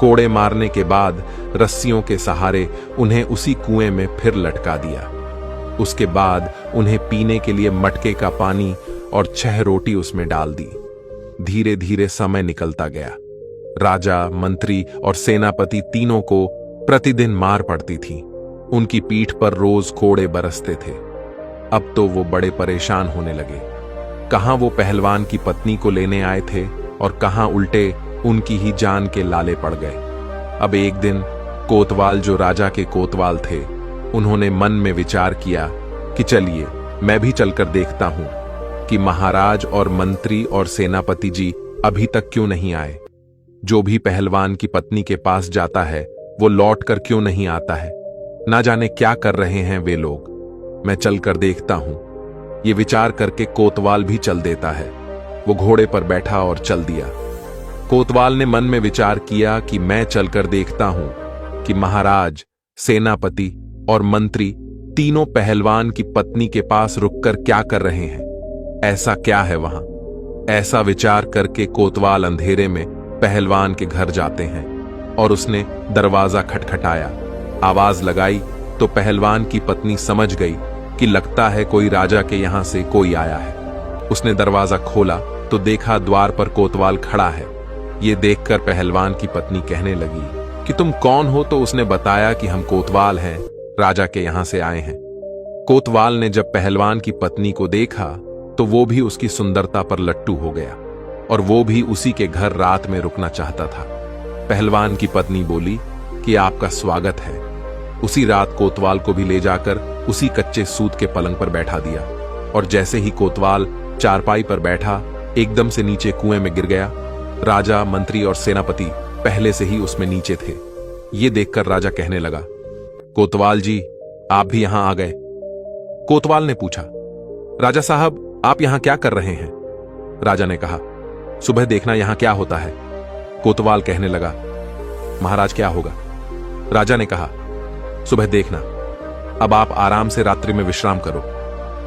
कोड़े मारने के बाद रस्सियों के सहारे उन्हें उसी कुएं में फिर लटका दिया। उसके बाद उन्हें पीने के लिए मटके का पानी और 6 रोटी उसमें डाल दी। धीरे धीरे समय निकलता गया। राजा, मंत्री और सेनापति तीनों को प्रतिदिन मार पड़ती थी। उनकी पीठ पर रोज कोड़े बरसते थे। अब तो वो बड़े परेशान होने लगे। कहां वो पहलवान की पत्नी को लेने आए थे और कहां उल्टे उनकी ही जान के लाले पड़ गए। अब एक दिन कोतवाल, जो राजा के कोतवाल थे, उन्होंने मन में विचार किया कि चलिए मैं भी चलकर देखता हूं कि महाराज और मंत्री और सेनापति जी अभी तक क्यों नहीं आए। जो भी पहलवान की पत्नी के पास जाता है वो लौट कर क्यों नहीं आता है। ना जाने क्या कर रहे हैं वे लोग। मैं चलकर देखता हूं। ये विचार करके कोतवाल भी चल देता है। वो घोड़े पर बैठा और चल दिया। कोतवाल ने मन में विचार किया कि मैं चलकर देखता हूं कि महाराज, सेनापति और मंत्री तीनों पहलवान की पत्नी के पास रुककर क्या कर रहे हैं। ऐसा क्या है वहां। ऐसा विचार करके कोतवाल अंधेरे में पहलवान के घर जाते हैं और उसने दरवाजा खटखटाया। आवाज लगाई तो पहलवान की पत्नी समझ गई कि लगता है कोई राजा के यहां से कोई आया है। उसने दरवाजा खोला तो देखा द्वार पर कोतवाल खड़ा है। ये देखकर पहलवान की पत्नी कहने लगी कि तुम कौन हो। तो उसने बताया कि हम कोतवाल हैं, राजा के यहां से आए हैं। कोतवाल ने जब पहलवान की पत्नी को देखा तो वो भी उसकी सुंदरता पर लट्टू हो गया और वो भी उसी के घर रात में रुकना चाहता था। पहलवान की पत्नी बोली कि आपका स्वागत है। उसी रात कोतवाल को भी ले जाकर उसी कच्चे सूत के पलंग पर बैठा दिया और जैसे ही कोतवाल चारपाई पर बैठा एकदम से नीचे कुएं में गिर गया। राजा, मंत्री और सेनापति पहले से ही उसमें नीचे थे। ये देखकर राजा कहने लगा, कोतवाल जी, आप भी यहां आ गए। कोतवाल ने पूछा, राजा साहब, आप यहां क्या कर रहे हैं? राजा ने कहा, सुबह देखना यहां क्या होता है। कोतवाल कहने लगा, महाराज क्या होगा? राजा ने कहा, सुबह देखना। अब आप आराम से रात्रि में विश्राम करो।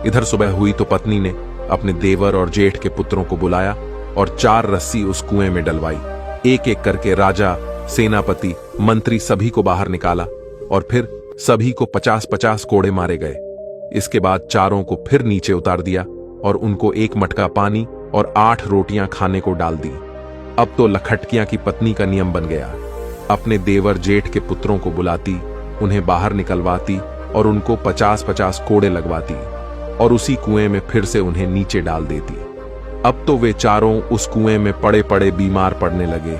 इधर सुबह हुई तो पत्नी ने अपने देवर और जेठ के पुत्रों को बुलाया और 4 रस्सी उस कुएं में डलवाई। एक एक करके राजा, सेनापति, मंत्री सभी को बाहर निकाला और फिर सभी को 50-50 कोड़े मारे गए। इसके बाद चारों को फिर नीचे उतार दिया और उनको 1 मटका पानी और 8 रोटियां खाने को डाल दी। अब तो लखटकियां की पत्नी का नियम बन गया। अपने देवर जेठ के पुत्रों को बुलाती, उन्हें बाहर निकलवाती और उनको 50-50 कोड़े लगवाती और उसी कुएं में फिर से उन्हें नीचे डाल देती। अब तो वे चारों उस कुएं में पड़े पड़े बीमार पड़ने लगे।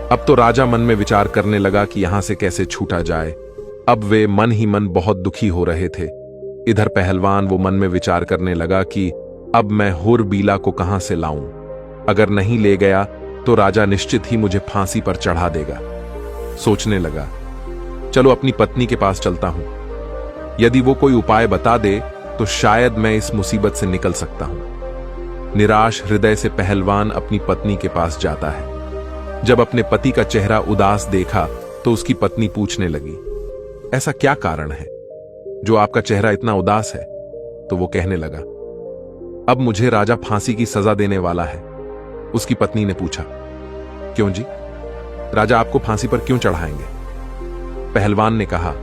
अब तो राजा मन में विचार करने लगा कि यहां से कैसे छूटा जाए। अब वे मन ही मन बहुत दुखी हो रहे थे। इधर पहलवान वो मन में विचार करने लगा कि अब मैं हुरबीला को कहां से लाऊं। अगर नहीं ले गया तो राजा निश्चित ही मुझे फांसी पर चढ़ा देगा। सोचने लगा, चलो अपनी पत्नी के पास चलता हूं। यदि वो कोई उपाय बता दे तो शायद मैं इस मुसीबत से निकल सकता हूं। निराश हृदय से पहलवान अपनी पत्नी के पास जाता है। जब अपने पति का चेहरा उदास देखा तो उसकी पत्नी पूछने लगी, ऐसा क्या कारण है जो आपका चेहरा इतना उदास है? तो वो कहने लगा, अब मुझे राजा फांसी की सजा देने वाला है। उसकी पत्नी ने पूछा, क्यों जी, राजा आपको फांसी पर क्यों चढ़ाएंगे? पहलवान ने कहा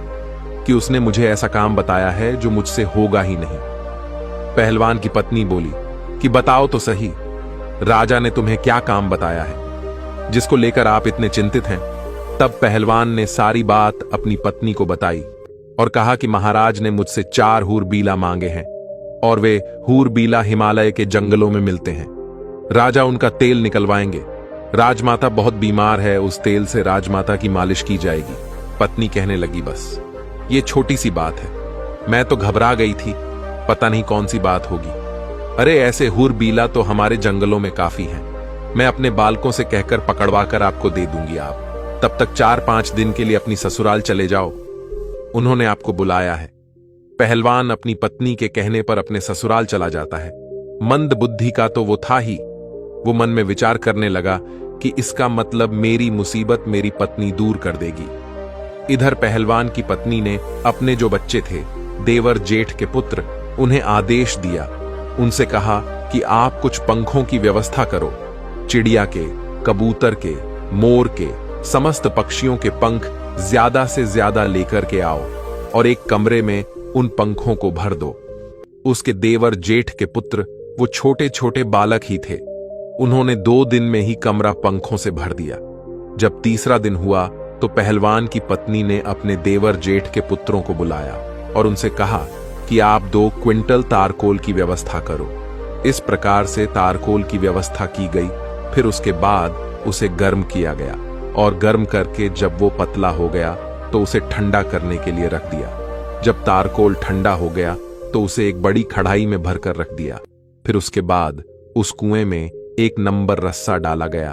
कि उसने मुझे ऐसा काम बताया है जो मुझसे होगा ही नहीं। पहलवान की पत्नी बोली कि बताओ तो सही, राजा ने तुम्हें क्या काम बताया है जिसको लेकर आप इतने चिंतित हैं? तब पहलवान ने सारी बात अपनी पत्नी को बताई और कहा कि महाराज ने मुझसे 4 हुरबीला मांगे हैं और वे हुरबीला हिमालय के जंगलों में मिलते हैं। राजा उनका तेल निकलवाएंगे। राजमाता बहुत बीमार है, उस तेल से राजमाता की मालिश की जाएगी। पत्नी कहने लगी, बस ये छोटी सी बात है, मैं तो घबरा गई थी, पता नहीं कौन सी बात होगी। अरे ऐसे हुरबीला तो हमारे जंगलों में काफी हैं, मैं अपने बालकों से कहकर पकड़वा कर आपको दे दूंगी। आप तब तक 4-5 दिन के लिए अपनी ससुराल चले जाओ, उन्होंने आपको बुलाया है। पहलवान अपनी पत्नी के कहने पर अपने ससुराल चला जाता है। मंद बुद्धि का तो वो था ही। वो मन में विचार करने लगा कि इसका मतलब मेरी मुसीबत मेरी पत्नी दूर कर देगी। इधर पहलवान की पत्नी ने अपने जो बच्चे थे, देवर जेठ के पुत्र, उन्हें आदेश दिया। उनसे कहा कि आप कुछ पंखों की व्यवस्था करो, चिड़िया के, कबूतर के, मोर के, समस्त पक्षियों के पंख ज्यादा से ज्यादा लेकर के आओ और एक कमरे में उन पंखों को भर दो। उसके देवर जेठ के पुत्र वो छोटे छोटे बालक ही थे। उन्होंने 2 दिन में ही कमरा पंखों से भर दिया। जब तीसरा दिन हुआ तो पहलवान की पत्नी ने अपने देवर जेठ के पुत्रों को बुलाया और उनसे कहा कि आप 2 क्विंटल तारकोल की व्यवस्था करो। इस प्रकार से तारकोल की व्यवस्था की गई। फिर उसके बाद उसे गर्म किया गया और गर्म करके जब वो पतला हो गया तो उसे ठंडा करने के लिए रख दिया। जब तारकोल ठंडा हो गया तो उसे एक बड़ी कढ़ाई में भरकर रख दिया। फिर उसके बाद उस कुएं में 1 नंबर रस्सा डाला गया।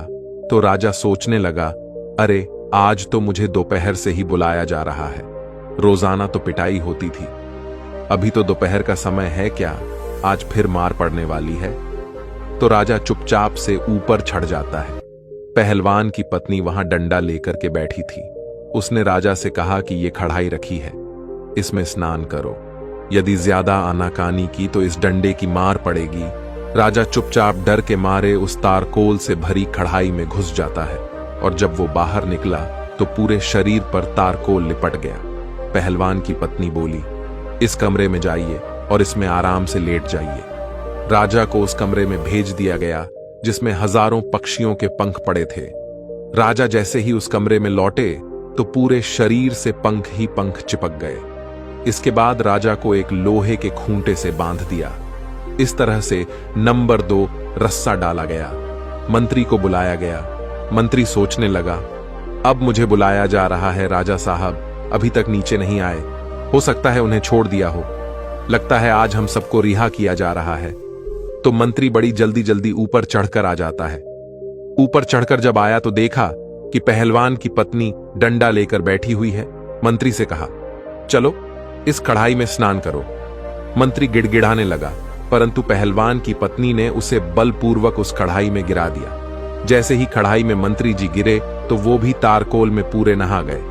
तो राजा सोचने लगा, अरे आज तो मुझे दोपहर से ही बुलाया जा रहा है, रोजाना तो पिटाई होती थी, अभी तो दोपहर का समय है क्या, आज फिर मार पड़ने वाली है। तो राजा चुपचाप से ऊपर चढ़ जाता है। पहलवान की पत्नी वहां डंडा लेकर के बैठी थी। उसने राजा से कहा कि ये कढ़ाई रखी है, इसमें स्नान करो, यदि ज्यादा आनाकानी की तो इस डंडे की मार पड़ेगी। राजा चुपचाप डर के मारे उस तारकोल से भरी कढ़ाई में घुस जाता है और जब वो बाहर निकला तो पूरे शरीर पर तारकोल लिपट गया। पहलवान की पत्नी बोली, इस कमरे में जाइए और इसमें आराम से लेट जाइए। राजा को उस कमरे में भेज दिया गया जिसमें हजारों पक्षियों के पंख पड़े थे। राजा जैसे ही उस कमरे में लौटे तो पूरे शरीर से पंख ही पंख चिपक गए। इसके बाद राजा को एक लोहे के खूंटे से बांध दिया। इस तरह से नंबर 2 रस्सा डाला गया। मंत्री को बुलाया गया। मंत्री सोचने लगा, अब मुझे बुलाया जा रहा है, राजा साहब अभी तक नीचे नहीं आए, हो सकता है उन्हें छोड़ दिया हो, लगता है आज हम सबको रिहा किया जा रहा है। तो मंत्री बड़ी जल्दी जल्दी ऊपर चढ़कर आ जाता है। ऊपर चढ़कर जब आया तो देखा कि पहलवान की पत्नी डंडा लेकर बैठी हुई है। मंत्री से कहा, चलो इस कढ़ाई में स्नान करो। मंत्री गिड़गिड़ाने लगा, परंतु पहलवान की पत्नी ने उसे बलपूर्वक उस कढ़ाई में गिरा दिया। जैसे ही कढ़ाई में मंत्री जी गिरे तो वो भी तारकोल में पूरे नहा गए।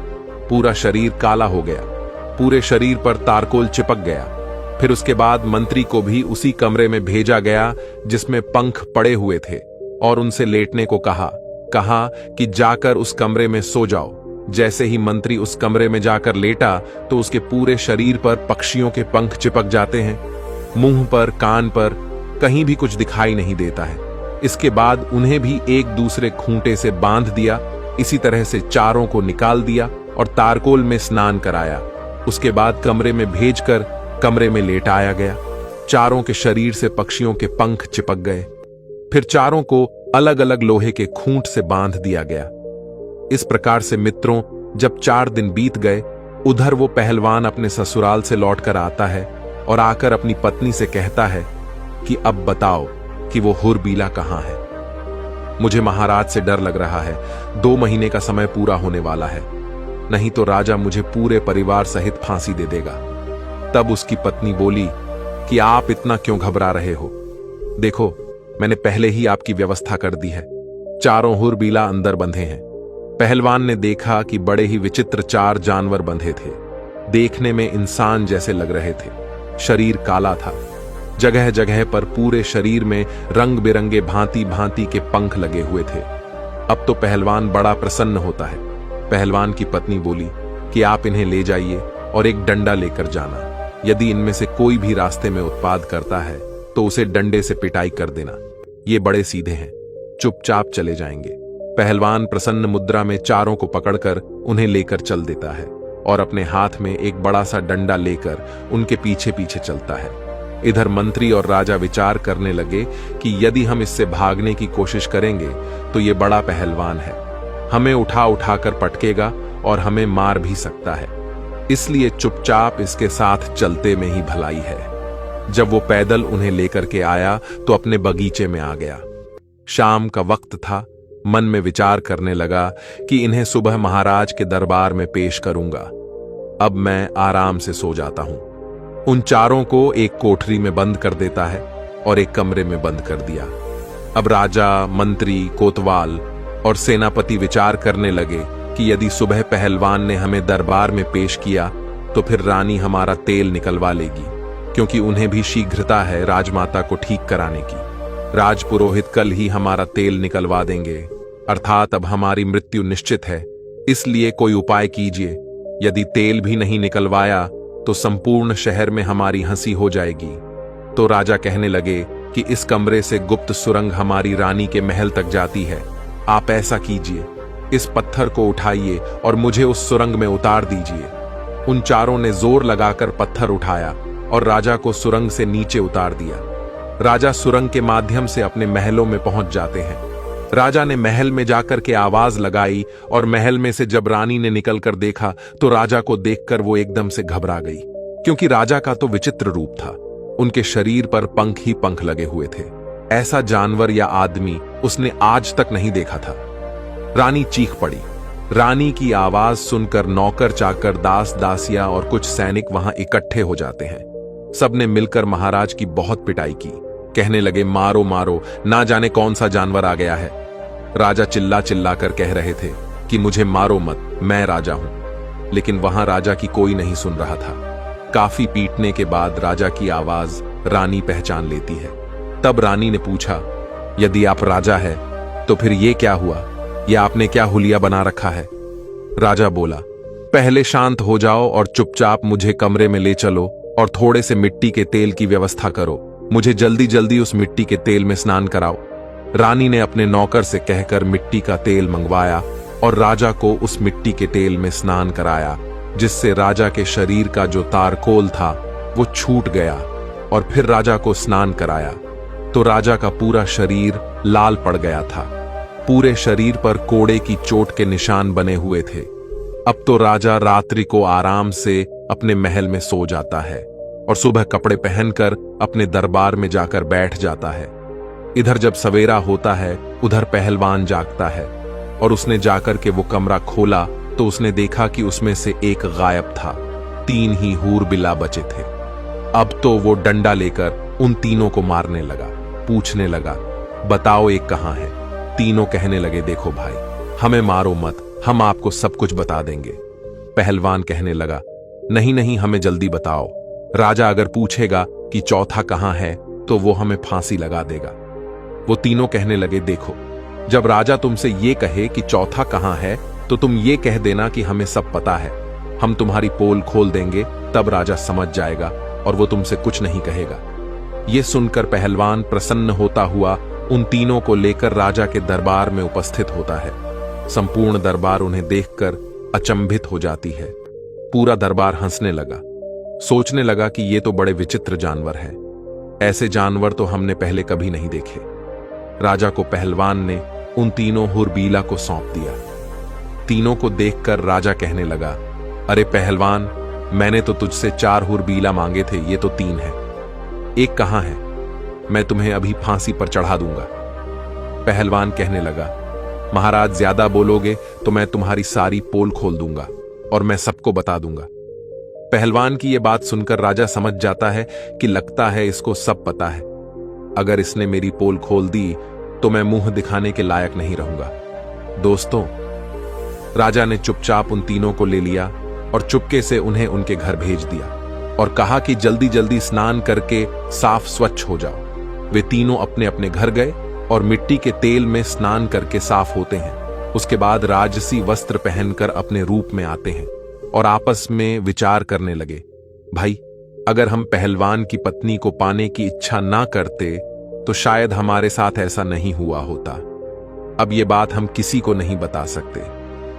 पूरा शरीर काला हो गया, पूरे शरीर पर तारकोल चिपक गया। फिर उसके बाद मंत्री को भी उसी कमरे में भेजा गया जिसमें पंख पड़े हुए थे और उनसे लेटने को कहा कि जाकर उस कमरे में सो जाओ। जैसे ही मंत्री उस कमरे में जाकर लेटा तो उसके पूरे शरीर पर पक्षियों के पंख चिपक जाते हैं। मुंह पर, कान पर कहीं भी कुछ दिखाई नहीं देता है। इसके बाद उन्हें भी एक दूसरे खूंटे से बांध दिया। इसी तरह से चारों को निकाल दिया और तारकोल में स्नान कराया। उसके बाद कमरे में भेजकर कमरे में लेटाया गया। चारों के शरीर से पक्षियों के पंख चिपक गए। फिर चारों को अलग अलग लोहे के खूंट से बांध दिया गया। इस प्रकार से मित्रों, जब 4 दिन बीत गए, उधर वो पहलवान अपने ससुराल से लौटकर आता है और आकर अपनी पत्नी से कहता है कि अब बताओ कि वो हुरबीला कहां है। मुझे महाराज से डर लग रहा है। 2 महीने का समय पूरा होने वाला है, नहीं तो राजा मुझे पूरे परिवार सहित फांसी दे देगा। तब उसकी पत्नी बोली कि आप इतना क्यों घबरा रहे हो? देखो, मैंने पहले ही आपकी व्यवस्था कर दी है। चारों हुरबीला अंदर बंधे हैं। पहलवान ने देखा कि बड़े ही विचित्र 4 जानवर बंधे थे। देखने में इंसान जैसे लग रहे थे। शरीर काला था। जगह जगह पर पूरे शरीर में रंग बिरंगे भांति भांति के पंख लगे हुए थे। अब तो पहलवान बड़ा प्रसन्न होता है। पहलवान की पत्नी बोली कि आप इन्हें ले जाइए और एक डंडा लेकर जाना। यदि इनमें से कोई भी रास्ते में उत्पात करता है तो उसे डंडे से पिटाई कर देना। ये बड़े सीधे हैं, चुपचाप चले जाएंगे। पहलवान प्रसन्न मुद्रा में चारों को पकड़कर उन्हें लेकर चल देता है और अपने हाथ में एक बड़ा सा डंडा लेकर उनके पीछे पीछे चलता है। इधर मंत्री और राजा विचार करने लगे कि यदि हम इससे भागने की कोशिश करेंगे तो ये बड़ा पहलवान है, हमें उठा उठाकर पटकेगा और हमें मार भी सकता है। इसलिए चुपचाप इसके साथ चलते में ही भलाई है। जब वो पैदल उन्हें लेकर के आया तो अपने बगीचे में आ गया। शाम का वक्त था। मन में विचार करने लगा कि इन्हें सुबह महाराज के दरबार में पेश करूंगा। अब मैं आराम से सो जाता हूं। उन चारों को एक कोठरी में बंद कर देता है और एक कमरे में बंद कर दिया। अब राजा, मंत्री, कोतवाल और सेनापति विचार करने लगे कि यदि सुबह पहलवान ने हमें दरबार में पेश किया तो फिर रानी हमारा तेल निकलवा लेगी, क्योंकि उन्हें भी शीघ्रता है राजमाता को ठीक कराने की। राजपुरोहित कल ही हमारा तेल निकलवा देंगे, अर्थात अब हमारी मृत्यु निश्चित है। इसलिए कोई उपाय कीजिए। यदि तेल भी नहीं निकलवाया तो संपूर्ण शहर में हमारी हंसी हो जाएगी। तो राजा कहने लगे कि इस कमरे से गुप्त सुरंग हमारी रानी के महल तक जाती है। आप ऐसा कीजिए, इस पत्थर को उठाइए और मुझे उस सुरंग में उतार दीजिए। उन चारों ने जोर लगाकर पत्थर उठाया और राजा को सुरंग से नीचे उतार दिया। राजा सुरंग के माध्यम से अपने महलों में पहुंच जाते हैं। राजा ने महल में जाकर के आवाज लगाई और महल में से जब रानी ने निकलकर देखा तो राजा को देखकर वो एकदम से घबरा गई, क्योंकि राजा का तो विचित्र रूप था। उनके शरीर पर पंख ही पंख लगे हुए थे। ऐसा जानवर या आदमी उसने आज तक नहीं देखा था। रानी चीख पड़ी। रानी की आवाज सुनकर नौकर, चाकर, दास, दासियां और कुछ सैनिक वहां इकट्ठे हो जाते हैं। सबने मिलकर महाराज की बहुत पिटाई की। कहने लगे, मारो मारो, ना जाने कौन सा जानवर आ गया है। राजा चिल्ला चिल्ला कर कह रहे थे कि मुझे मारो मत, मैं राजा हूं। लेकिन वहां राजा की कोई नहीं सुन रहा था। काफी पीटने के बाद राजा की आवाज रानी पहचान लेती है। तब रानी ने पूछा, यदि आप राजा है तो फिर ये क्या हुआ? ये आपने क्या हुलिया बना रखा है? राजा बोला, पहले शांत हो जाओ और चुपचाप मुझे कमरे में ले चलो और थोड़े से मिट्टी के तेल की व्यवस्था करो। मुझे जल्दी जल्दी उस मिट्टी के तेल में स्नान कराओ। रानी ने अपने नौकर से कहकर मिट्टी का तेल मंगवाया और राजा को उस मिट्टी के तेल में स्नान कराया, जिससे राजा के शरीर का जो तारकोल था वो छूट गया। और फिर राजा को स्नान कराया तो राजा का पूरा शरीर लाल पड़ गया था। पूरे शरीर पर कोड़े की चोट के निशान बने हुए थे। अब तो राजा रात्रि को आराम से अपने महल में सो जाता है और सुबह कपड़े पहनकर अपने दरबार में जाकर बैठ जाता है। इधर जब सवेरा होता है उधर पहलवान जागता है और उसने जाकर के वो कमरा खोला तो उसने देखा कि उसमें से एक गायब था। 3 ही हूरबिला बचे थे। अब तो वो डंडा लेकर उन तीनों को मारने लगा। पूछने लगा, बताओ एक कहां है? तीनों कहने लगे, देखो भाई, हमें मारो मत, हम आपको सब कुछ बता देंगे। पहलवान कहने लगा, नहीं नहीं, हमें जल्दी बताओ। राजा अगर पूछेगा कि चौथा कहां है तो वो हमें फांसी लगा देगा। वो तीनों कहने लगे, देखो, जब राजा तुमसे ये कहे कि चौथा कहां है तो तुम ये कह देना कि हमें सब पता है। हम तुम्हारी पोल खोल देंगे, तब राजा समझ जाएगा और वो तुमसे कुछ नहीं कहेगा। ये सुनकर पहलवान प्रसन्न होता हुआ उन तीनों को लेकर राजा के दरबार में उपस्थित होता है। संपूर्ण दरबार उन्हें देखकर अचंभित हो जाती है। पूरा दरबार हंसने लगा, सोचने लगा कि ये तो बड़े विचित्र जानवर हैं। ऐसे जानवर तो हमने पहले कभी नहीं देखे। राजा को पहलवान ने उन तीनों हुरबीला को सौंप दिया। तीनों को देखकर राजा कहने लगा, अरे पहलवान, मैंने तो तुझसे 4 हुरबीला मांगे थे, ये तो 3 है। एक कहां है? मैं तुम्हें अभी फांसी पर चढ़ा दूंगा। पहलवान कहने लगा, महाराज ज्यादा बोलोगे तो मैं तुम्हारी सारी पोल खोल दूंगा और मैं सबको बता दूंगा। पहलवान की यह बात सुनकर राजा समझ जाता है कि लगता है इसको सब पता है। अगर इसने मेरी पोल खोल दी तो मैं मुंह दिखाने के लायक नहीं रहूंगा। दोस्तों, राजा ने चुपचाप उन तीनों को ले लिया और चुपके से उन्हें उनके घर भेज दिया और कहा कि जल्दी जल्दी स्नान करके साफ स्वच्छ हो जाओ। वे तीनों अपने अपने घर गए और मिट्टी के तेल में स्नान करके साफ होते हैं। उसके बाद राजसी वस्त्र पहनकर अपने रूप में आते हैं और आपस में विचार करने लगे, भाई अगर हम पहलवान की पत्नी को पाने की इच्छा ना करते तो शायद हमारे साथ ऐसा नहीं हुआ होता। अब ये बात हम किसी को नहीं बता सकते।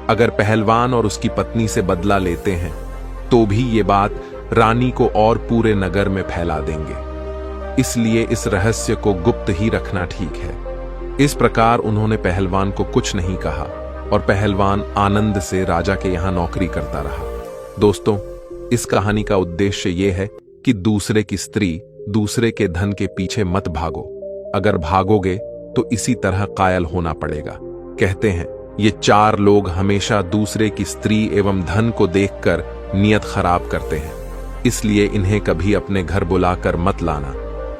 अगर पहलवान और उसकी पत्नी से बदला लेते हैं तो भी ये बात रानी को और पूरे नगर में फैला देंगे, इसलिए इस रहस्य को गुप्त ही रखना ठीक है। इस प्रकार उन्होंने पहलवान को कुछ नहीं कहा और पहलवान आनंद से राजा के यहां नौकरी करता रहा। दोस्तों, इस कहानी का उद्देश्य यह है कि दूसरे की स्त्री, दूसरे के धन के पीछे मत भागो। अगर भागोगे तो इसी तरह कायल होना पड़ेगा। कहते हैं ये 4 लोग हमेशा दूसरे की स्त्री एवं धन को देखकर नियत खराब करते हैं, इसलिए इन्हें कभी अपने घर बुलाकर मत लाना।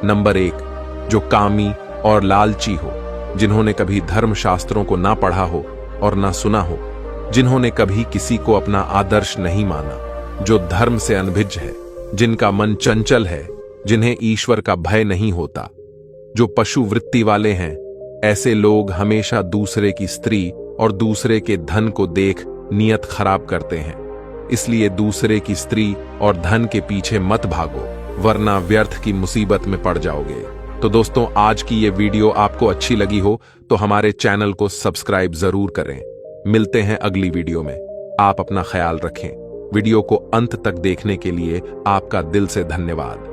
नंबर 1, जो कामी और लालची हो, जिन्होंने कभी धर्मशास्त्रों को ना पढ़ा हो और ना सुना हो, जिन्होंने कभी किसी को अपना आदर्श नहीं माना, जो धर्म से अनभिज्ञ है, जिनका मन चंचल है, जिन्हें ईश्वर का भय नहीं होता, जो पशु वृत्ति वाले हैं, ऐसे लोग हमेशा दूसरे की स्त्री और दूसरे के धन को देख नियत खराब करते हैं। इसलिए दूसरे की स्त्री और धन के पीछे मत भागो, वरना व्यर्थ की मुसीबत में पड़ जाओगे। तो दोस्तों, आज की ये वीडियो आपको अच्छी लगी हो तो हमारे चैनल को सब्सक्राइब जरूर करें। मिलते हैं अगली वीडियो में। आप अपना ख्याल रखें। वीडियो को अंत तक देखने के लिए आपका दिल से धन्यवाद।